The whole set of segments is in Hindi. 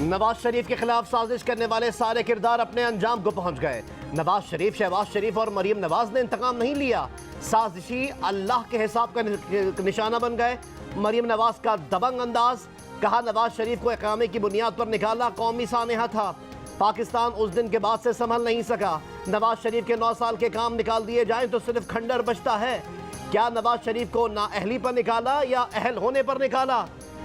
नवाज शरीफ के खिलाफ साजिश करने वाले सारे किरदार अपने अंजाम को पहुंच गए। नवाज शरीफ, शहबाज शरीफ और मरीम नवाज ने इंतकाम नहीं लिया, साजिशी अल्लाह के हिसाब का निशाना बन गए। मरीम नवाज का दबंग अंदाज, कहा नवाज शरीफ को इकामे की बुनियाद पर निकाला, कौमी सानहा था। पाकिस्तान उस दिन के बाद से संभल नहीं सका। नवाज शरीफ के 9 साल के काम निकाल दिए जाएं तो सिर्फ खंडर बचता है। क्या नवाज शरीफ को नाअहली पर निकाला या अहल होने पर निकाला?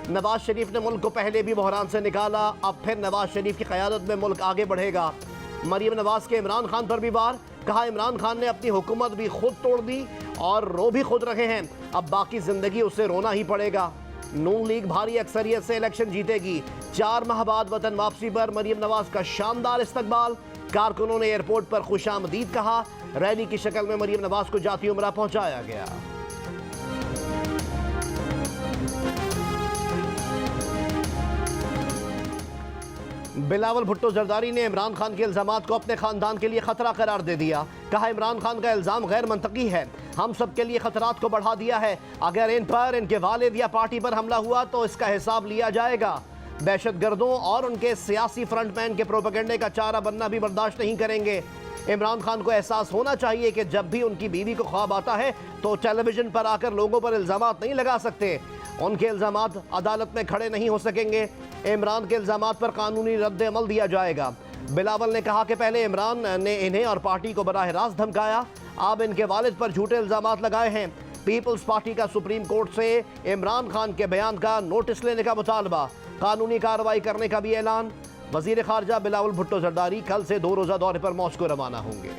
नवाज शरीफ ने मुल्क को पहले भी बहरान से निकाला, अब फिर नवाज शरीफ की क़यादत में मुल्क आगे बढ़ेगा। मरीम नवाज के इमरान खान पर भी वार, कहा इमरान खान ने अपनी हुकूमत भी खुद तोड़ दी और रो भी खुद रहे हैं, अब बाकी ज़िंदगी उसे रोना ही पड़ेगा। नून लीग भारी अक्सरियत से इलेक्शन जीतेगी। 4 माह बाद वतन वापसी पर मरीम नवाज का शानदार इस्तकबाल, कारकुनों ने एयरपोर्ट पर खुशामदीद कहा। रैली की शक्ल में मरीम नवाज को जाती उम्रा पहुंचाया गया। बिलावल भुट्टो जरदारी ने इमरान खान के इल्ज़ामात को अपने ख़ानदान के लिए ख़तरा करार दे दिया। कहा इमरान खान का इल्ज़ाम गैर मंतकी है, हम सब के लिए ख़तरात को बढ़ा दिया है। अगर इन पर, इनके वालिद या पार्टी पर हमला हुआ तो इसका हिसाब लिया जाएगा। दहशत गर्दों और उनके सियासी फ्रंटमैन के प्रोपेगेंडे का चारा बनना भी बर्दाश्त नहीं करेंगे। इमरान खान को एहसास होना चाहिए कि जब भी उनकी बीवी को ख्वाब आता है तो टेलीविज़न पर आकर लोगों पर इल्ज़ामात नहीं लगा सकते। उनके इल्ज़ामात अदालत में खड़े नहीं हो सकेंगे। इमरान के इल्ज़ामात पर कानूनी रद्द अमल दिया जाएगा। बिलावल ने कहा कि पहले इमरान ने इन्हें और पार्टी को बराह रास्त धमकाया, अब इनके वालिद पर झूठे इल्ज़ामात लगाए हैं। पीपल्स पार्टी का सुप्रीम कोर्ट से इमरान खान के बयान का नोटिस लेने का मुतालबा, कानूनी कार्रवाई करने का भी ऐलान। वज़ीर ख़ारजा बिलावल भुट्टो जरदारी कल से 2 रोज़ा दौरे पर मॉस्को रवाना होंगे।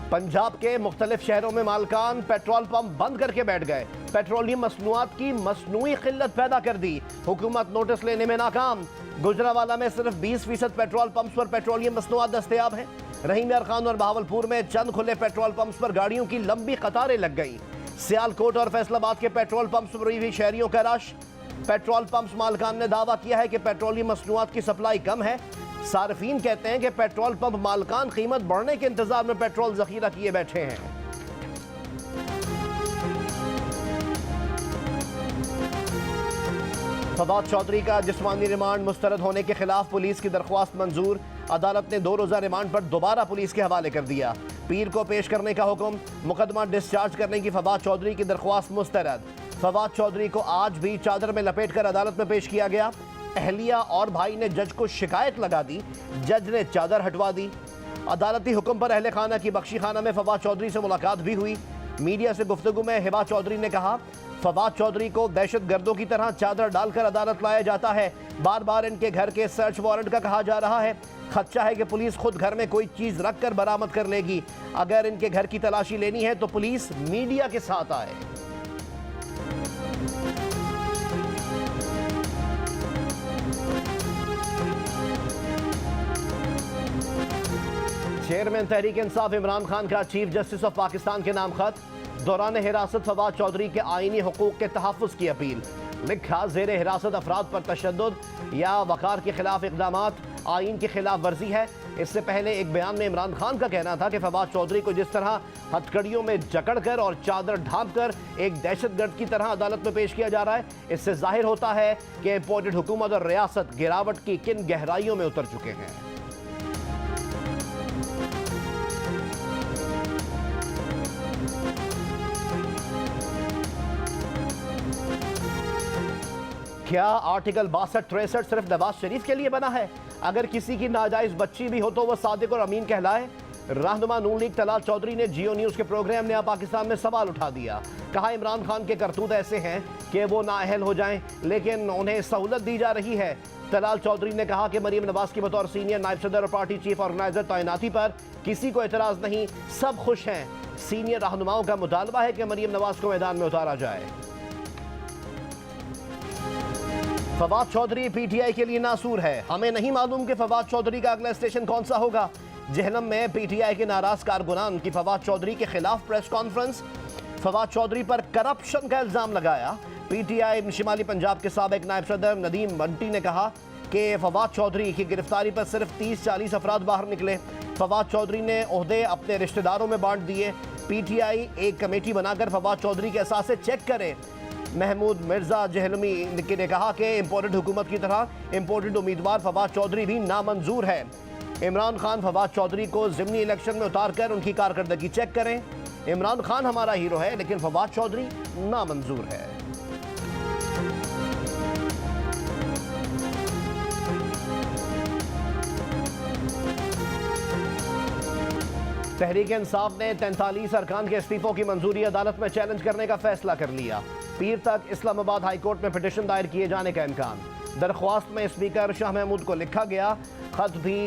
पंजाब के मुख्तलिफ शहरों में मालकान पेट्रोल पंप बंद करके बैठ गए। पेट्रोलियम मसनूआत की मसनूई किल्लत पैदा कर दी, हुकूमत नोटिस लेने में नाकाम। गुजरावाला में सिर्फ 20% पेट्रोल पंप्स पर पेट्रोलियम मसनूआत दस्तयाब हैं। रहीम यार खान और बहावलपुर में चंद खुले पेट्रोल पंप्स पर गाड़ियों की लंबी कतारें लग गई। सियालकोट और फैसलाबाद के पेट्रोल पंप्स पर भी शहरियों का रश। पेट्रोल पंप्स मालकान ने दावा किया है कि पेट्रोलियम मसनूआत की सप्लाई कम है। सार्फिन कहते हैं कि पेट्रोल पंप मालकान कीमत बढ़ने के इंतजार में पेट्रोल जखीरा किए बैठे हैं। फवाद चौधरी का जिस्मानी रिमांड मुस्तरद होने के खिलाफ पुलिस की दरख्वास्त मंजूर। अदालत ने 2 रोज़ा रिमांड पर दोबारा पुलिस के हवाले कर दिया। पीर को पेश करने का हुक्म, मुकदमा डिस्चार्ज करने की फवाद चौधरी की दरख्वास्त मुस्तरद। फवाद चौधरी को आज भी चादर में लपेट कर अदालत में पेश किया गया। अहलिया और भाई ने जज को शिकायत लगा दी, जज ने चादर हटवा दी। अदालती हुक्म पर अहले खाना की बख्शी खाना में फवाद चौधरी से मुलाकात भी हुई। मीडिया से गुफ्तगू में हिबा चौधरी ने कहा फवाद चौधरी को दहशत गर्दों की तरह चादर डालकर अदालत लाया जाता है। बार बार इनके घर के सर्च वारंट का कहा जा रहा है। खदशा है कि पुलिस खुद घर में कोई चीज़ रख कर बरामद कर लेगी। अगर इनके घर की तलाशी लेनी है तो पुलिस मीडिया के साथ आए। चेयरमैन तहरीक इंसाफ इमरान खान का चीफ जस्टिस ऑफ पाकिस्तान के नाम खत। दौरान हिरासत फवाद चौधरी के आईनी हुकूक के तहफ़्फ़ुज़ की अपील। लिखा ज़ेर हिरासत अफराद पर तशद्दुद या वक़ार के खिलाफ इक़दामात आइन की खिलाफ वर्जी है। इससे पहले एक बयान में इमरान खान का कहना था कि फवाद चौधरी को जिस तरह हथकड़ियों में जकड़ कर और चादर ढांप कर एक दहशतगर्द की तरह अदालत में पेश किया जा रहा है, इससे जाहिर होता है कि इम्पोर्टेड हुकूमत और रियासत गिरावट की किन गहराइयों में उतर चुके हैं। क्या आर्टिकल 62-63 सिर्फ नवाज शरीफ के लिए बना है? अगर किसी की नाजायज बच्ची भी हो तो वह सादिक और अमीन कहलाए? रहनुमा नून लीग तलाल चौधरी ने जियो न्यूज़ के प्रोग्राम नया पाकिस्तान में सवाल उठा दिया। कहा इमरान खान के करतूत ऐसे हैं कि वो नाअहल हो जाएं, लेकिन उन्हें सहूलत दी जा रही है। तलाल चौधरी ने कहा कि मरीम नवाज की बतौर सीनियर नायब सदर और पार्टी चीफ ऑर्गेनाइजर तैनाती पर किसी को एतराज़ नहीं, सब खुश हैं। सीनियर रहनुमाओं का मुतालबा है कि मरीम नवाज को मैदान में उतारा जाए। फवाद चौधरी पीटीआई के लिए नासूर है। हमें नहीं मालूम कि फवाद चौधरी का अगला स्टेशन कौन सा होगा। जहलम में पीटीआई के नाराज कारकुनान की फवाद चौधरी के खिलाफ प्रेस कॉन्फ्रेंस। फवाद चौधरी पर करप्शन का इल्ज़ाम लगाया। पीटीआई शिमाली पंजाब के साबिक नायब सदर नदीम बंटी ने कहा कि फवाद चौधरी की गिरफ्तारी पर सिर्फ 30-40 अफराद बाहर निकले। फवाद चौधरी ने ओहदे अपने रिश्तेदारों में बांट दिए। पीटीआई एक कमेटी बनाकर फवाद चौधरी के असासे चेक करे। महमूद मिर्जा जहलमी ने कहा कि इम्पोर्टेड हुकूमत की तरह इम्पोर्टेड उम्मीदवार फवाद चौधरी भी नामंजूर है। इमरान खान फवाद चौधरी को ज़िमनी इलेक्शन में उतार कर उनकी कारकर्दगी चेक करें। इमरान खान हमारा हीरो है लेकिन फवाद चौधरी नामंजूर है। तहरीक इंसाफ ने 43 अरकान के इस्तीफों की मंजूरी अदालत में चैलेंज करने का फैसला कर लिया। पीर तक इस्लामाबाद हाई कोर्ट में पिटीशन दायर किए जाने का इम्कान। दरख्वास्त में स्पीकर शाह महमूद को लिखा गया खत भी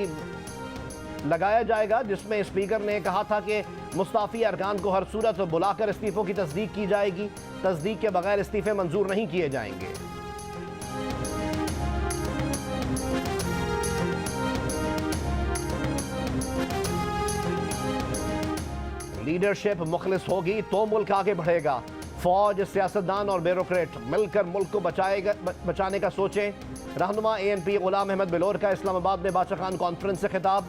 लगाया जाएगा जिसमें स्पीकर ने कहा था कि मुस्ताफी अरकान को हर सूरत बुलाकर इस्तीफों की तस्दीक की जाएगी। तस्दीक के बगैर इस्तीफे मंजूर नहीं किए जाएंगे। लीडरशिप मुखलिस होगी तो मुल्क आगे बढ़ेगा। फौज, सियासतदान और ब्यूरोक्रेट मिलकर मुल्क को बचाने का सोचें। रहनुमा ANP गुलाम अहमद बिलोर का इस्लामाबाद में बादशाह खान कॉन्फ्रेंस से खिताब।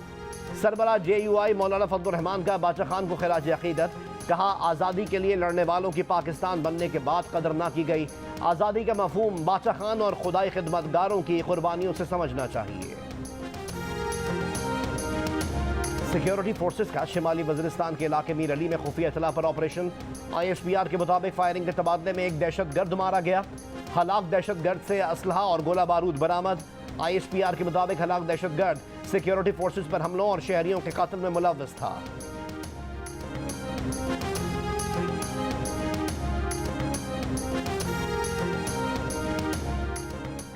सरबरा JUI मौलाना फजलुर रहमान का बादशाह खान को खिराज अकीदत। कहा आज़ादी के लिए लड़ने वालों की पाकिस्तान बनने के बाद कदर ना की गई। आज़ादी का मफहूम बादशाह खान और खुदाई खिदमतगारों की कुर्बानियों से समझना चाहिए। सिक्योरिटी फोर्सेस का शिमाली वज़ीरिस्तान के इलाके मीर अली में खुफिया इतला पर ऑपरेशन। ISPR के मुताबिक फायरिंग के तबादले में एक दहशतगर्द मारा गया। हलाक दहशतगर्द से असलहा और गोला बारूद बरामद। ISPR के मुताबिक हलाक दहशतगर्द सिक्योरिटी फोर्सेस पर हमलों और शहरियों के कत्ल में मुलव्वस था।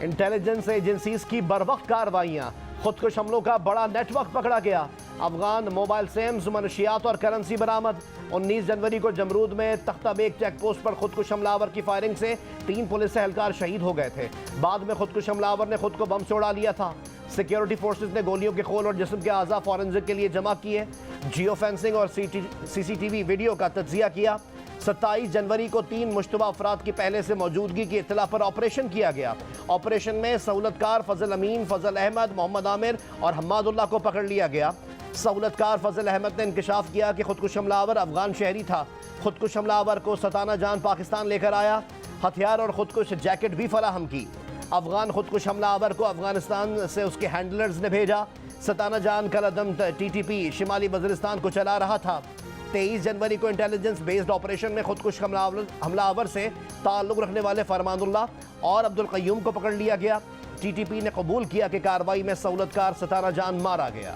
इंटेलिजेंस एजेंसीज की बरवक्त कार्रवाइयां। खुदकुश हमलों का बड़ा नेटवर्क पकड़ा गया। अफगान मोबाइल सिम्स, मनशियात और करेंसी बरामद। 19 जनवरी को जमरूद में तख्ताबेग चेक पोस्ट पर खुदकुश हमलावर की फायरिंग से 3 पुलिस एहलकार शहीद हो गए थे। बाद में खुदकुश हमलावर ने खुद को बम से उड़ा लिया था। सिक्योरिटी फोर्सेस ने गोलियों के खोल और जिस्म के आज़ा फॉरेंसिक के लिए जमा किए। जियो फेंसिंग और CCTV वीडियो का तज्जिया किया। 27 जनवरी को 3 मुश्तबा अफराद की पहले से मौजूदगी की इत्तला पर ऑपरेशन किया गया। ऑपरेशन में सहूलतकार फजल अमीन, फजल अहमद, मोहम्मद आमिर और हम्मादुल्लाह को पकड़ लिया गया। सहूलतकार फजल अहमद ने इंकशाफ किया कि खुदकुश हमलावर अफगान शहरी था। खुदकुश हमलावर को सताना जान पाकिस्तान लेकर आया। हथियार और खुदकुश जैकेट भी फराहम की। अफगान खुदकुश हमलावर को अफगानिस्तान से उसके हैंडलर्स ने भेजा। सताना जान कलदम TTP शिमाली वज़ीरिस्तान को चला रहा था। 23 जनवरी को इंटेलिजेंस बेस्ड ऑपरेशन में खुदकुश हमलावर से ताल्लुक़ रखने वाले फरमानुल्लाह और अब्दुल क़य्यूम को पकड़ लिया गया। TTP ने कबूल किया कि कार्रवाई में सहूलतकार सताना जान मारा गया।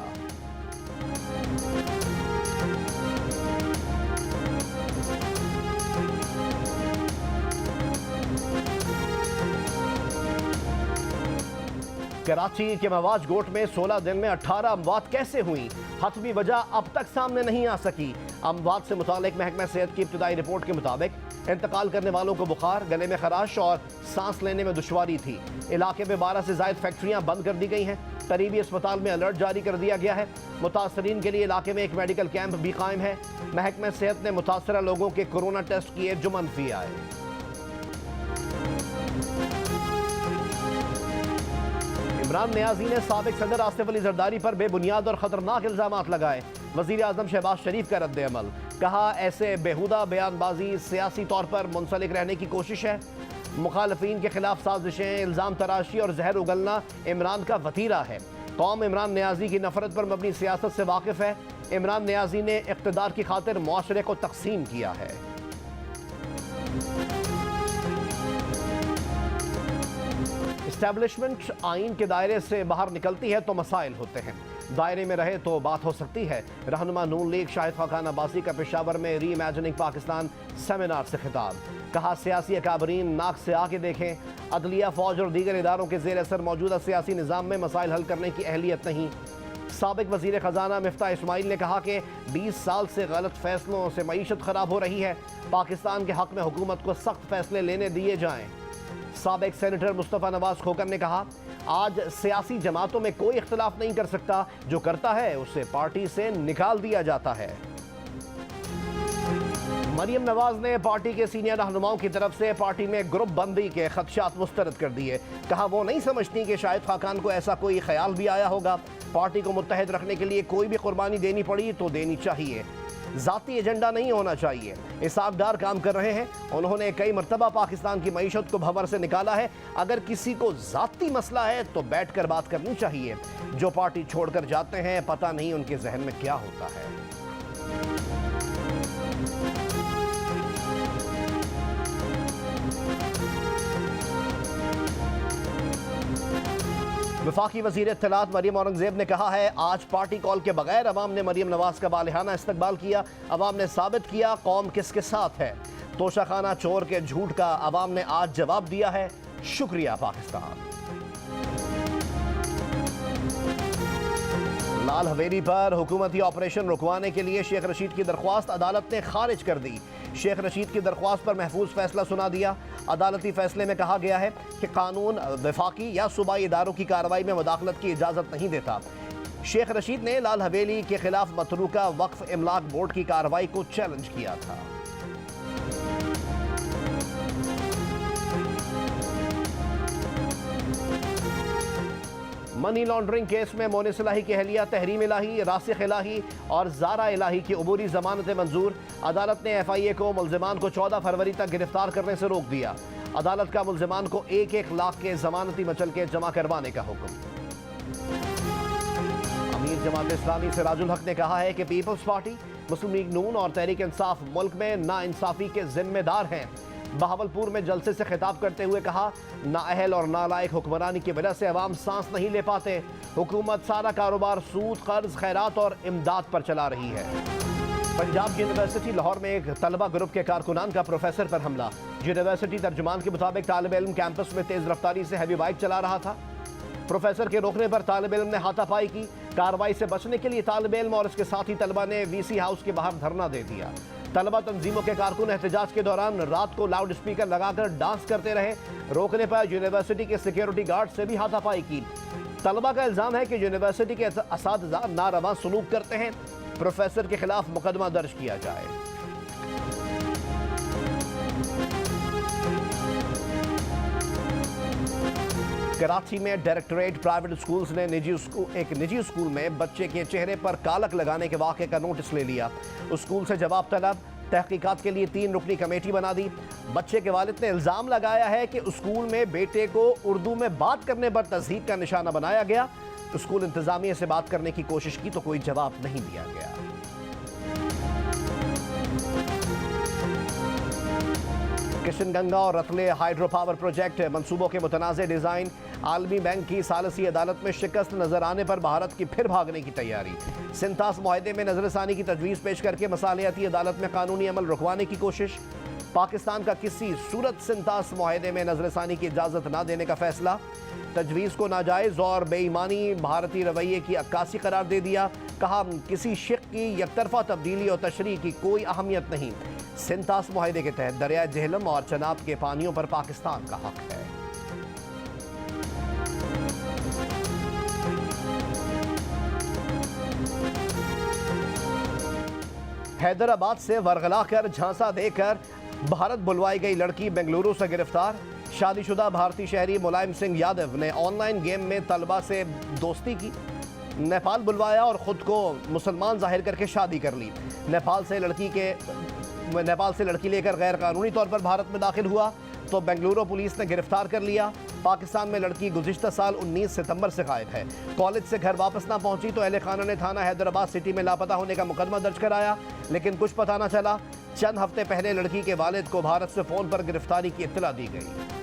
कराची के मवाज गोट में 16 दिन में 18 अमवात कैसे हुई? हतमी वजह अब तक सामने नहीं आ सकी। अमवात से मुतालिक महकमा सेहत की इब्तदाई रिपोर्ट के मुताबिक इंतकाल करने वालों को बुखार, गले में खराश और सांस लेने में दुश्वारी थी। इलाके में 12 से ज़ायद फैक्ट्रियाँ बंद कर दी गई हैं। करीबी अस्पताल में अलर्ट जारी कर दिया गया है। मुतासरीन के लिए इलाके में एक मेडिकल कैंप भी कायम है। महकमा सेहत ने मुतासरा लोगों के कोरोना टेस्ट किए जो मनफी आए। इमरान नियाजी ने साबिक सदर आसिफ अली जरदारी पर बेबुनियाद और ख़तरनाक इल्ज़ामात लगाए। वज़ीर आज़म शहबाज शरीफ का रद्द अमल। कहा ऐसे बेहुदा बयानबाजी सियासी तौर पर मुंसलिक रहने की कोशिश है। मुखालफीन के खिलाफ साजिशें, इल्ज़ाम तराशी और जहर उगलना इमरान का वतीरा है। कौम इमरान नियाजी की नफरत पर मबनी सियासत से वाकिफ़ है। इमरान नियाजी ने इक़्तिदार की खातिर मुआशरे को तक़सीम किया है। इस्टेब्लिशमेंट आइन के दायरे से बाहर निकलती है तो मसाइल होते हैं, दायरे में रहे तो बात हो सकती है। रहनुमा नून लीग शाहिद खान अब्बासी का पेशावर में री इमेजिनिंग पाकिस्तान सेमिनार से खिताब। कहा सियासी अकाबरीन नाक से आके देखें। अदलिया, फौज और दीगर इदारों के ज़ेर असर मौजूदा सियासी निज़ाम में मसाइल हल करने की अहलियत नहीं। साबिक वज़ीर ख़जाना मिफ्ता इस्माइल ने कहा कि 20 साल से गलत फैसलों से मईशत ख़राब हो रही है। पाकिस्तान के हक़ में हुकूमत को सख्त फैसले लेने दिए जाएँ। साबिक सेनेटर मुस्तफ़ा नवाज खोकर ने कहा आज सियासी जमातों में कोई इख्तलाफ नहीं कर सकता, जो करता है उसे पार्टी से निकाल दिया जाता है। मरियम नवाज ने पार्टी के सीनियर रहनुमाओं की तरफ से पार्टी में ग्रुप बंदी के खदशात मुस्तरद कर दिए। कहा वो नहीं समझती कि शाहिद खान को ऐसा कोई ख्याल भी आया होगा। पार्टी को मुत्तहद रखने के लिए कोई भी कुर्बानी देनी पड़ी तो देनी चाहिए। ज़ाती एजेंडा नहीं होना चाहिए। इंसाफदार काम कर रहे हैं। उन्होंने कई मरतबा पाकिस्तान की मईशत को भंवर से निकाला है। अगर किसी को ज़ाती मसला है तो बैठ कर बात करनी चाहिए। जो पार्टी छोड़कर जाते हैं पता नहीं उनके जहन में क्या होता है। वफाकी वज़ीर इत्तलात मरीम औरंगज़ेब ने कहा है, आज पार्टी कॉल के बगैर अवाम ने मरीम नवाज का बालिहाना इस्तकबाल किया। अवाम ने साबित किया कौम किसके साथ है। तोशाखाना चोर के झूठ का अवाम ने आज जवाब दिया है। शुक्रिया पाकिस्तान। लाल हवेली पर हुकूमती ऑपरेशन रुकवाने के लिए शेख रशीद की दरख्वास्त अदालत ने खारिज कर दी। शेख रशीद की दरख्वास्त पर महफूज फैसला सुना दिया। अदालती फैसले में कहा गया है कि कानून वफाकी या सूबाई इदारों की कार्रवाई में मुदाखलत की इजाज़त नहीं देता। शेख रशीद ने लाल हवेली के खिलाफ मतरूका वक्फ इमलाक बोर्ड की कार्रवाई को चैलेंज किया था। मनी लॉन्ड्रिंग केस में मोनिस इलाही की अहलिया तहरीम इलाही, रासिख इलाही और जारा इलाही की अबूरी जमानतें मंजूर। अदालत ने FIA को मुल्जिमान को 14 फरवरी तक गिरफ्तार करने से रोक दिया। अदालत का मुल्जिमान को 1-1 लाख के जमानती मचलके जमा करवाने का हुक्म। अमीर जमात इस्लामी सिराजुल हक ने कहा है कि पीपल्स पार्टी, मुस्लिम लीग नून और तहरीक इंसाफ मुल्क में नाइंसाफी के जिम्मेदार हैं। बहावलपुर में जलसे से खिताब करते हुए कहा, नाअहल और नालायक हुक्मरानी की वजह से अवाम सांस नहीं ले पाते। हुकूमत सारा कारोबार सूद, कर्ज, खैरात और इमदाद पर चला रही है। पंजाब यूनिवर्सिटी लाहौर में एक तलबा ग्रुप के कारकुनान का प्रोफेसर पर हमला। यूनिवर्सिटी तर्जुमान के मुताबिक तालिब इल्म कैंपस में तेज रफ्तारी से हैवी बाइक चला रहा था। प्रोफेसर के रोकने पर तालिब इल्म ने हाथापाई की। कार्रवाई से बचने के लिए तालिब इल्म और इसके साथी तलबा ने VC हाउस के बाहर धरना दे दिया। तलबा तंजीमों के कारकुन एहतजाज के दौरान रात को लाउड स्पीकर लगाकर डांस करते रहे। रोकने पर यूनिवर्सिटी के सिक्योरिटी गार्ड से भी हाथापाई की। तलबा का इल्जाम है कि यूनिवर्सिटी के असातिज़ा नारवा सलूक करते हैं। प्रोफेसर के खिलाफ मुकदमा दर्ज किया जाए। कराची में डायरेक्टरेट प्राइवेट स्कूल्स ने एक निजी स्कूल में बच्चे के चेहरे पर कालक लगाने के वाक़े का नोटिस ले लिया। स्कूल से जवाब तलब, तहकीकात के लिए 3 रुकनी कमेटी बना दी। बच्चे के वालिद ने इल्ज़ाम लगाया है कि स्कूल में बेटे को उर्दू में बात करने पर तज़हीक का निशाना बनाया गया। स्कूल इंतज़ामिया से बात करने की कोशिश की तो कोई जवाब नहीं दिया गया। किशनगंगा और रतले हाइड्रो पावर प्रोजेक्ट मंसूबों के मुतनाज़ डिज़ाइन। आलमी बैंक की सालसी अदालत में शिकस्त नजर आने पर भारत की फिर भागने की तैयारी। सिंतास मुआहदे में नजरसानी की तजवीज़ पेश करके मसालियाती अदालत में कानूनी अमल रुकवाने की कोशिश। पाकिस्तान का किसी सूरत सिंतास मुआहदे में नजरसानी की इजाज़त न देने का फैसला। तजवीज़ को नाजायज़ और बेईमानी भारतीय रवैये की अक्कासी करार दे दिया। कहा, किसी शिक की यकतरफा तब्दीली और तशरीह की कोई अहमियत नहीं। सिंतास मुआहदे के तहत दरिया झेलम और चनाब के पानियों पर पाकिस्तान का हक है। हैदराबाद से वरगला कर झांसा देकर भारत बुलवाई गई लड़की बेंगलुरु से गिरफ्तार। शादीशुदा भारतीय शहरी मुलायम सिंह यादव ने ऑनलाइन गेम में तलबा से दोस्ती की, नेपाल बुलवाया और ख़ुद को मुसलमान जाहिर करके शादी कर ली। नेपाल से लड़की लेकर गैर कानूनी तौर पर भारत में दाखिल हुआ तो बेंगलुरु पुलिस ने गिरफ्तार कर लिया। पाकिस्तान में लड़की गुज़िश्ता साल 19 सितंबर से गायब है। कॉलेज से घर वापस ना पहुंची तो अहले खाना ने थाना हैदराबाद सिटी में लापता होने का मुकदमा दर्ज कराया, लेकिन कुछ पता न चला। चंद हफ्ते पहले लड़की के वालिद को भारत से फ़ोन पर गिरफ्तारी की इत्तला दी गई।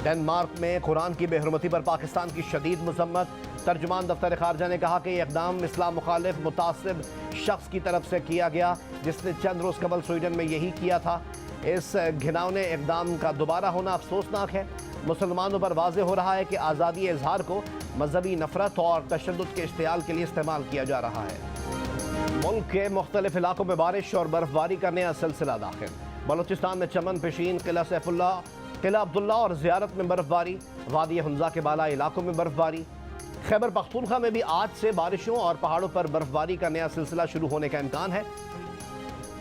डेनमार्क में कुरान की बेहुरमती पर पाकिस्तान की शदीद मजम्मत। तर्जुमान दफ्तर खारजा ने कहा कि यह इक़दाम इस्लाम मुखालिफ मुतासिब शख्स की तरफ से किया गया जिसने चंद रोज़ कबल स्वीडन में यही किया था। इस घिनौने इक़दाम का दोबारा होना अफसोसनाक है। मुसलमानों पर वाज़ेह हो रहा है कि आज़ादी इज़हार को मजहबी नफरत और तशद्दुद के इस्तेमाल के लिए इस्तेमाल किया जा रहा है। मुल्क के मुख्तलिफ इलाकों में बारिश और बर्फबारी का नया सिलसिला दाखिल। बलूचिस्तान में चमन, पेशीन, किला सैफुल्ला, किला अब्दुल्ला और ज़ियारत में बर्फबारी। वादी हुंजा के बाला इलाकों में बर्फबारी। खैबर पख्तूनख्वा में भी आज से बारिशों और पहाड़ों पर बर्फबारी का नया सिलसिला शुरू होने का इम्कान है।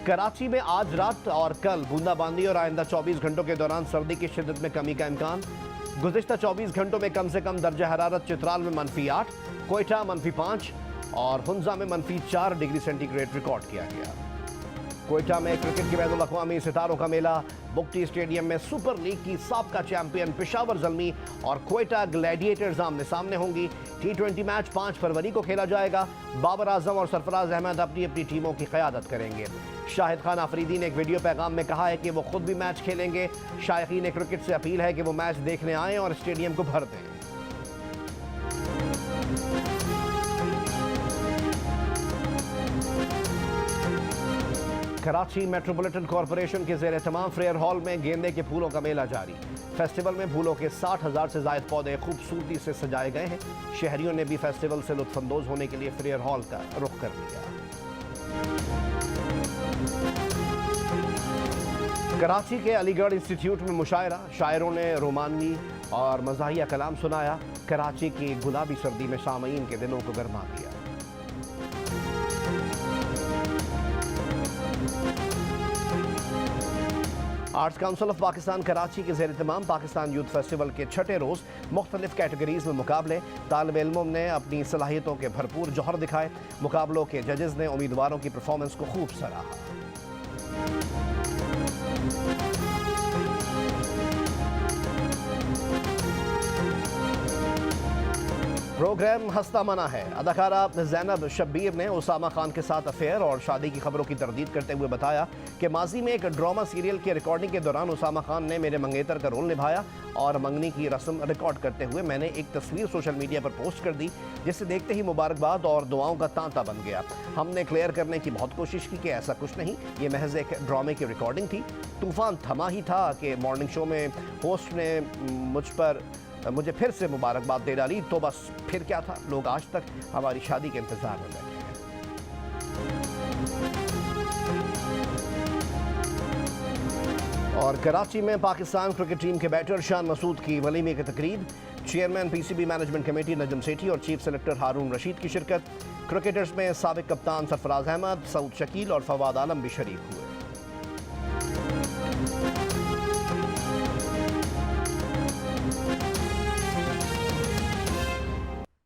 कराची में आज रात और कल बूंदाबांदी और आइंदा 24 घंटों के दौरान सर्दी की शिद्दत में कमी का इम्कान। गुज़िश्ता 24 घंटों में कम से कम दर्जा हरारत चित्राल में -8, कोयटा -5 और हुंजा में -4 डिग्री सेंटीग्रेड रिकॉर्ड किया गया। कोयटा में क्रिकेट के बैनुल अक़वामी सितारों का मेला। बुगटी स्टेडियम में सुपर लीग की साबका चैंपियन पेशावर ज़ल्मी और कोयटा ग्लैडिएटर्स आमने सामने होंगी। T20 मैच 5 फरवरी को खेला जाएगा। बाबर आजम और सरफराज अहमद अपनी अपनी टीमों की क़यादत करेंगे। शाहिद खान अफरीदी ने एक वीडियो पैगाम में कहा है कि वो खुद भी मैच खेलेंगे। शायकीन क्रिकेट से अपील है कि वो मैच देखने आएँ और स्टेडियम को भर दें। कराची मेट्रोपॉलिटन कॉरपोरेशन के ज़ेर तमाम फ्रेयर हॉल में गेंदे के फूलों का मेला जारी। फेस्टिवल में फूलों के 60,000 से ज़ायद पौधे खूबसूरती से सजाए गए हैं। शहरियों ने भी फेस्टिवल से लुत्फानंदोज होने के लिए फ्रेयर हॉल का रुख कर लिया। कराची के अलीगढ़ इंस्टीट्यूट में मुशायरा। शायरों ने रोमानी और मज़ाहिया कलाम सुनाया। कराची की गुलाबी सर्दी में सामीन के दिलों को गरमा दिया। Arts council of Pakistan Karachi के ज़ेर तमाम पाकिस्तान यूथ फेस्टिवल के छठे रोज़ मुख्तलिफ कैटेगरीज में मुकाबले। तालिब इल्मों ने अपनी सलाहियतों के भरपूर जौहर दिखाए। मुकाबलों के जजेस ने उम्मीदवारों की परफॉर्मेंस को खूब सराहा। प्रोग्राम हस्ता मना है। अदाकारा ज़ैनब शब्बीर ने उसामा खान के साथ अफेयर और शादी की खबरों की तरदीद करते हुए बताया कि माजी में एक ड्रामा सीरियल की रिकॉर्डिंग के दौरान उसामा खान ने मेरे मंगेतर का रोल निभाया और मंगनी की रस्म रिकॉर्ड करते हुए मैंने एक तस्वीर सोशल मीडिया पर पोस्ट कर दी, जिसे देखते ही मुबारकबाद और दुआओं का तांता बन गया। हमने क्लियर करने की बहुत कोशिश की कि ऐसा कुछ नहीं, ये महज एक ड्रामे की रिकॉर्डिंग थी। तूफान थमा ही था कि मॉर्निंग शो में होस्ट ने मुझे फिर से मुबारकबाद दे डाली, तो बस फिर क्या था। लोग आज तक हमारी शादी के इंतजार में बैठे हैं। और कराची में पाकिस्तान क्रिकेट टीम के बैटर शान मसूद की वलीमे की तकरीब। Chairman PCB management committee Najam Sethi और चीफ सेलेक्टर हारून रशीद की शिरकत। क्रिकेटर्स में साबिक कप्तान सरफराज अहमद, सऊद शकील और फवाद आलम भी शरीक हुए।